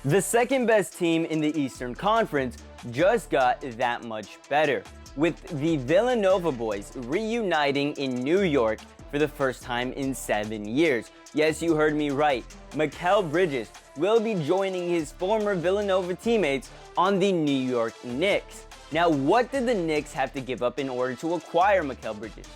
The second best team in the Eastern Conference just got that much better, with the Villanova boys reuniting in New York for the first time in 7 years. Yes, you heard me right. Mikal Bridges will be joining his former Villanova teammates on the New York Knicks. Now, what did the Knicks have to give up in order to acquire Mikal Bridges?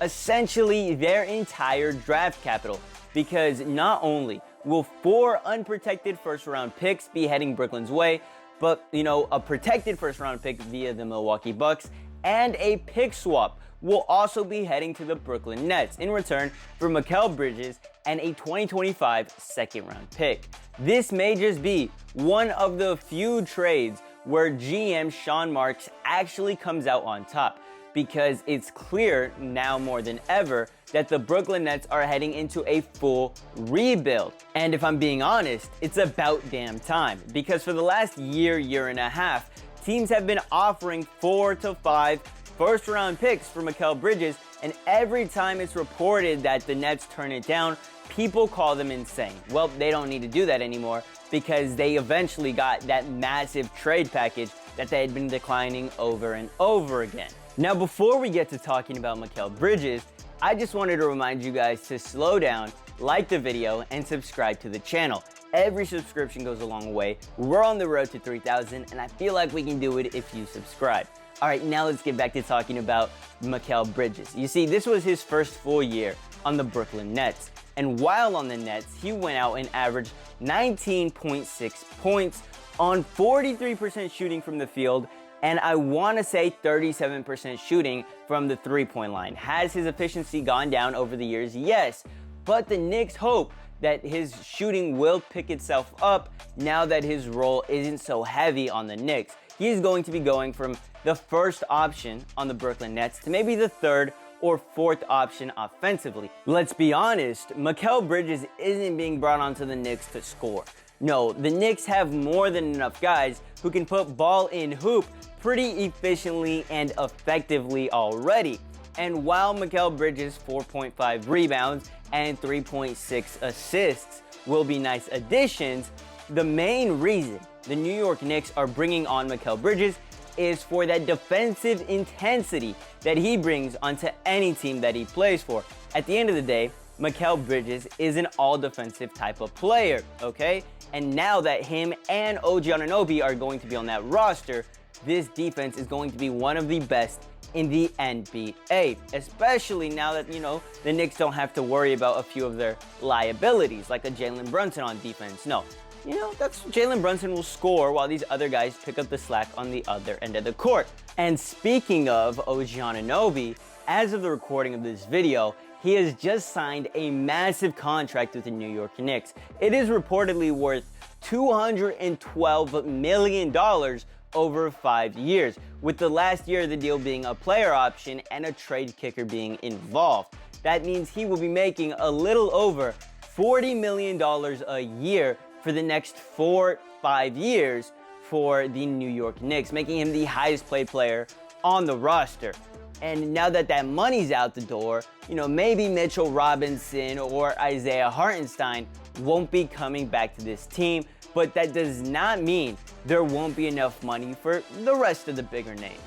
Essentially, their entire draft capital, because not only will 4 unprotected first-round picks be heading Brooklyn's way, but, a protected first-round pick via the Milwaukee Bucks and a pick swap will also be heading to the Brooklyn Nets in return for Mikal Bridges and a 2025 second-round pick. This may just be one of the few trades where GM Sean Marks actually comes out on top, because it's clear now more than ever that the Brooklyn Nets are heading into a full rebuild. And if I'm being honest, it's about damn time, because for the last year and a half, teams have been offering 4 to 5 first-round picks for Mikal Bridges, and every time it's reported that the Nets turn it down, people call them insane. Well, they don't need to do that anymore, because they eventually got that massive trade package that they had been declining over and over again. Now, before we get to talking about Mikal Bridges, I just wanted to remind you guys to slow down, like the video, and subscribe to the channel. Every subscription goes a long way. We're on the road to 3,000, and I feel like we can do it if you subscribe. All right, now let's get back to talking about Mikal Bridges. You see, this was his first full year on the Brooklyn Nets. And while on the Nets, he went out and averaged 19.6 points on 43% shooting from the field, and I want to say 37% shooting from the three-point line. Has his efficiency gone down over the years? Yes, but the Knicks hope that his shooting will pick itself up now that his role isn't so heavy on the Knicks. He's going to be going from the first option on the Brooklyn Nets to maybe the third or fourth option offensively. Let's be honest, Mikal Bridges isn't being brought onto the Knicks to score. No, the Knicks have more than enough guys who can put ball in hoop pretty efficiently and effectively already. And while Mikal Bridges' 4.5 rebounds and 3.6 assists will be nice additions, the main reason the New York Knicks are bringing on Mikal Bridges is for that defensive intensity that he brings onto any team that he plays for. At the end of the day, Mikal Bridges is an all-defensive type of player, okay? And now that him and OG Anunoby are going to be on that roster, this defense is going to be one of the best in the NBA, especially now that, the Knicks don't have to worry about a few of their liabilities, like a Jalen Brunson on defense. No, that's Jalen Brunson will score while these other guys pick up the slack on the other end of the court. And speaking of OG Anunoby, as of the recording of this video, he has just signed a massive contract with the New York Knicks. It is reportedly worth $212 million over 5 years, with the last year of the deal being a player option and a trade kicker being involved. That means he will be making a little over $40 million a year for the next 4-5 years for the New York Knicks, making him the highest paid player on the roster. And now that that money's out the door, maybe Mitchell Robinson or Isaiah Hartenstein won't be coming back to this team, but that does not mean there won't be enough money for the rest of the bigger names.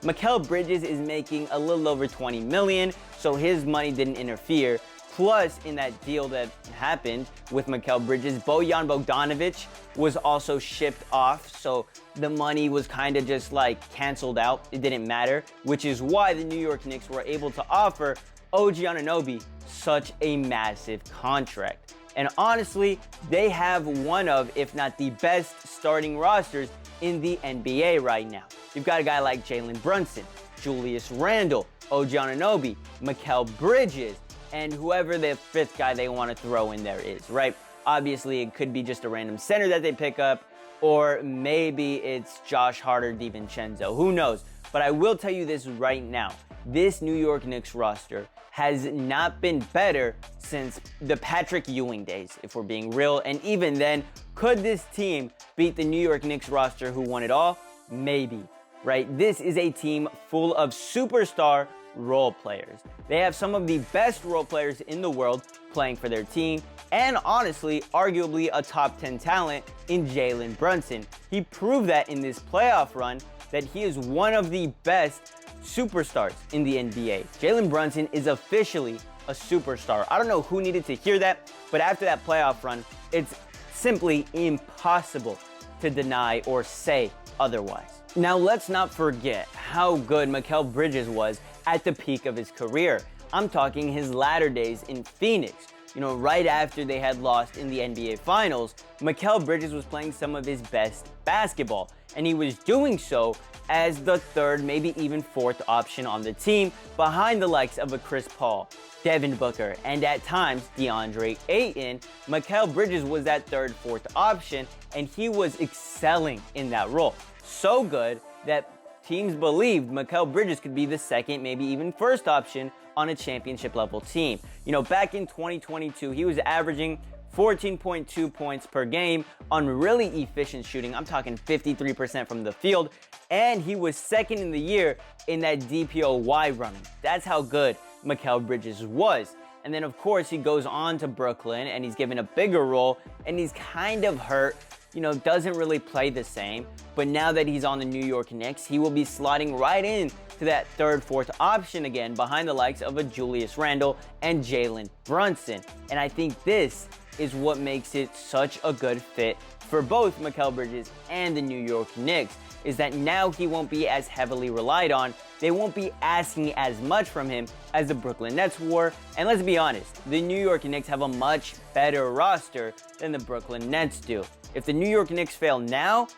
Mikal Bridges is making a little over $20 million, so his money didn't interfere. Plus, in that deal that happened with Mikal Bridges, Bojan Bogdanovic was also shipped off, so the money was kind of just canceled out. It didn't matter, which is why the New York Knicks were able to offer OG Anunoby such a massive contract. And honestly, they have one of, if not the best starting rosters in the NBA right now. You've got a guy like Jalen Brunson, Julius Randle, OG Anunoby, Mikal Bridges, and whoever the fifth guy they want to throw in there is, right? Obviously, it could be just a random center that they pick up, or maybe it's Josh Hart or DiVincenzo. Who knows? But I will tell you this right now. This New York Knicks roster has not been better since the Patrick Ewing days, if we're being real. And even then, could this team beat the New York Knicks roster who won it all? Maybe, right? This is a team full of superstar role players. They have some of the best role players in the world playing for their team, and honestly, arguably a top 10 talent in Jalen Brunson. He proved that in this playoff run that he is one of the best superstars in the NBA. Jalen Brunson is officially a superstar. I don't know who needed to hear that, but after that playoff run, it's simply impossible to deny or say otherwise. Now, let's not forget how good Mikal Bridges was at the peak of his career. I'm talking his latter days in Phoenix. You know, right after they had lost in the NBA Finals, Mikal Bridges was playing some of his best basketball, and he was doing so as the third, maybe even fourth option on the team, behind the likes of a Chris Paul, Devin Booker, and at times DeAndre Ayton. Mikal Bridges was that third, fourth option, and he was excelling in that role. So good that teams believed Mikal Bridges could be the second, maybe even first option on a championship level team. You know, back in 2022, he was averaging 14.2 points per game on really efficient shooting. I'm talking 53% from the field, and he was second in the year in that DPOY running. That's how good Mikal Bridges was. And then of course he goes on to Brooklyn and he's given a bigger role, and he's kind of hurt, you know, doesn't really play the same. But now that he's on the New York Knicks, he will be sliding right in to that third, fourth option again behind the likes of a Julius Randle and Jalen Brunson. And I think this is what makes it such a good fit for both Mikal Bridges and the New York Knicks, is that now he won't be as heavily relied on. They won't be asking as much from him as the Brooklyn Nets were. And let's be honest, the New York Knicks have a much better roster than the Brooklyn Nets do. If the New York Knicks fail now,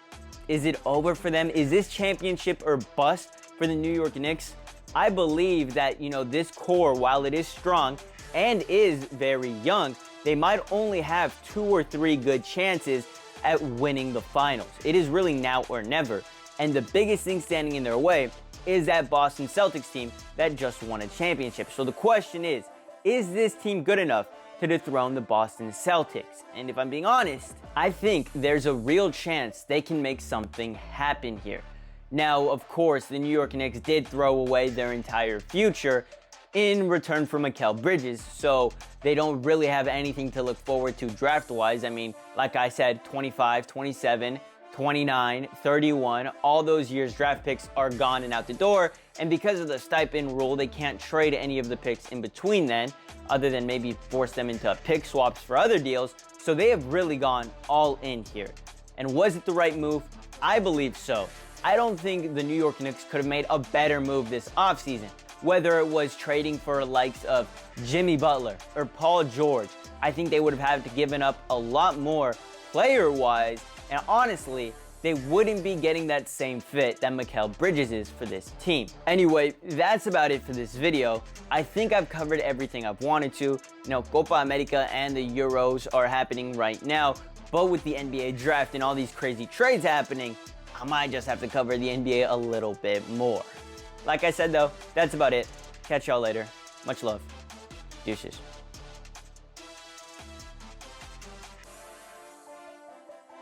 is it over for them? Is this championship or bust for the New York Knicks? I believe that, you know, this core, while it is strong and is very young, they might only have 2 or 3 good chances at winning the finals. It is really now or never. And the biggest thing standing in their way is that Boston Celtics team that just won a championship. So the question is this team good enough to dethrone the Boston Celtics? And if I'm being honest, I think there's a real chance they can make something happen here. Now, of course, the New York Knicks did throw away their entire future in return for Mikal Bridges, so they don't really have anything to look forward to draft-wise. I mean, like I said, 25, 27, 29, 31, all those years' draft picks are gone and out the door, and because of the stipend rule, they can't trade any of the picks in between then, other than maybe force them into pick swaps for other deals, so they have really gone all in here. And was it the right move? I believe so. I don't think the New York Knicks could have made a better move this offseason. Whether it was trading for the likes of Jimmy Butler or Paul George, I think they would have had to given up a lot more player-wise, and honestly, they wouldn't be getting that same fit that Mikal Bridges is for this team. Anyway, that's about it for this video. I think I've covered everything I've wanted to. You know, Copa America and the Euros are happening right now, but with the NBA draft and all these crazy trades happening, I might just have to cover the NBA a little bit more. Like I said though, that's about it. Catch y'all later. Much love. Deuces.